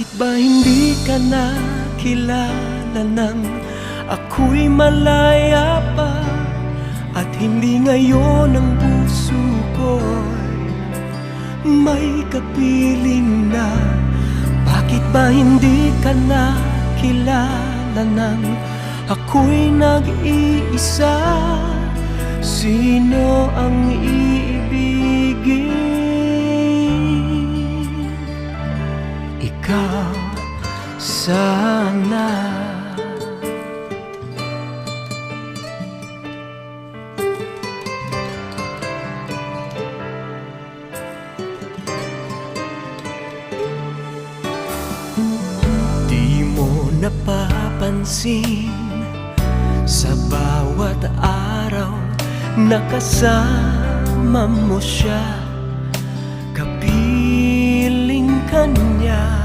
Bakit ba hindi ka nakilala nang ako'y malaya pa? At hindi ngayon ang puso ko'y may kapiling na. Bakit ba hindi ka nakilala nang ako'y nag-iisa? Sino ang iibigin? Ikaw sana. Di mo napapansin sa bawat araw nakasama mo siya, kapiling ka niya.